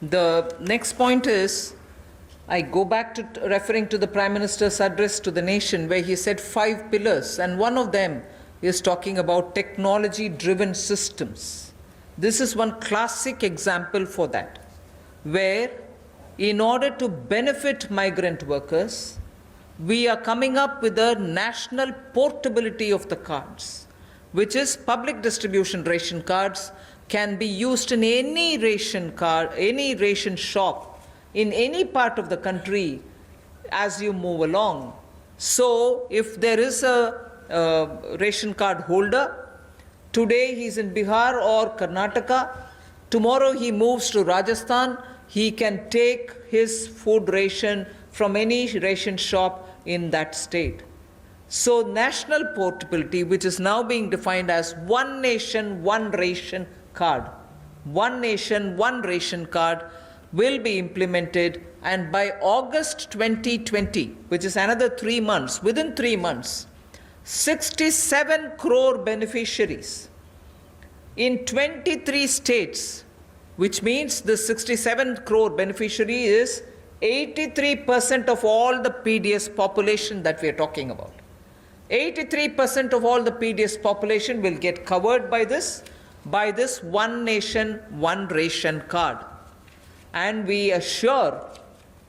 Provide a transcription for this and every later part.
The next point is, I go back to referring to the Prime Minister's address to the nation, where he said 5 pillars, and one of them is talking about technology-driven systems. This is one classic example for that, where in order to benefit migrant workers, we are coming up with a national portability of the cards, which is public distribution ration cards can be used in any ration card, any ration shop in any part of the country as you move along. So if there is a ration card holder, today he's in Bihar or Karnataka, tomorrow he moves to Rajasthan, he can take his food ration from any ration shop in that state. So national portability, which is now being defined as one nation, one ration card. One nation, one ration card will be implemented, and by August 2020, which is another 3 months, within 3 months, 67 crore beneficiaries in 23 states, which means the 67 crore beneficiary is 83% of all the PDS population that we are talking about. 83% of all the PDS population will get covered by this one nation, one ration card. And we assure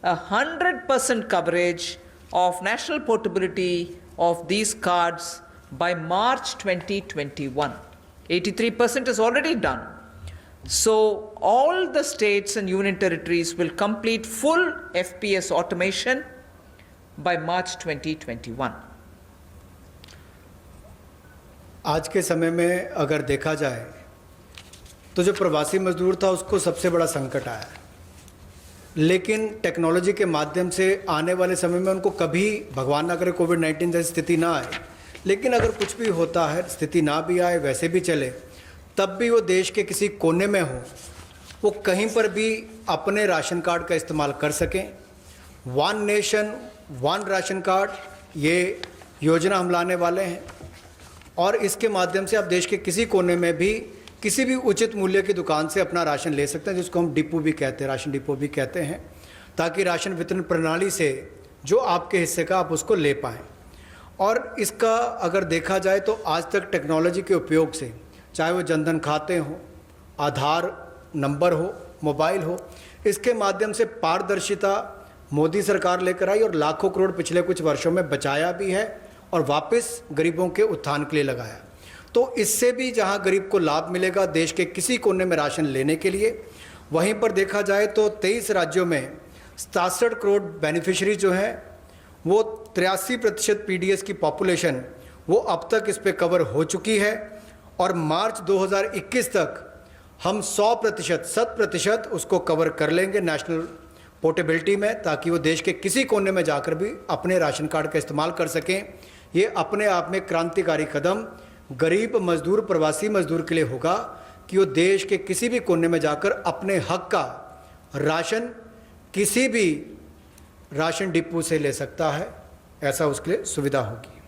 100% coverage of national portability of these cards by March 2021. 83% is already done. So all the states and union territories will complete full FPS automation by March 2021. आज के समय में अगर देखा जाए तो जो प्रवासी मजदूर था उसको सबसे बड़ा संकट आया, लेकिन टेक्नोलॉजी के माध्यम से आने वाले समय में उनको कभी भगवान ना करे कोविड-19 जैसी स्थिति ना आए, लेकिन अगर कुछ भी होता है, स्थिति ना भी आए, वैसे भी चले, तब भी वो देश के किसी कोने में हो, वो कहीं पर भी अपने राशन कार्ड का इस्तेमाल कर सकें। One nation one ration card, ये योजना हम लाने वाले हैं और इसके माध्यम से आप देश के किसी कोने में भी किसी भी उचित मूल्य की दुकान से अपना राशन ले सकते हैं, जिसको हम डिपो भी कहते हैं, राशन डिपो भी कहते हैं, ताकि राशन वितरण प्रणाली से जो आपके हिस्से का आप उसको ले पाएँ। और इसका अगर देखा जाए तो आज तक टेक्नोलॉजी के उपयोग से, चाहे वो जनधन खाते हों, आधार नंबर हो, मोबाइल हो, इसके माध्यम से पारदर्शिता मोदी सरकार लेकर आई और लाखों करोड़ पिछले कुछ वर्षों में बचाया भी है और वापस गरीबों के उत्थान के लिए लगाया। तो इससे भी जहां गरीब को लाभ मिलेगा देश के किसी कोने में राशन लेने के लिए, वहीं पर देखा जाए तो 23 राज्यों में 67 करोड़ बेनिफिशरी जो हैं वो 83% पीडीएस की पॉपुलेशन वो अब तक इस पे कवर हो चुकी है और मार्च 2021 तक हम 100% उसको कवर कर लेंगे नेशनल पोर्टेबिलिटी में, ताकि वो देश के किसी कोने में जाकर भी अपने राशन कार्ड का इस्तेमाल कर सकें। ये अपने आप में क्रांतिकारी कदम गरीब मजदूर, प्रवासी मजदूर के लिए होगा कि वो देश के किसी भी कोने में जाकर अपने हक का राशन किसी भी राशन डिपो से ले सकता है, ऐसा उसके लिए सुविधा होगी।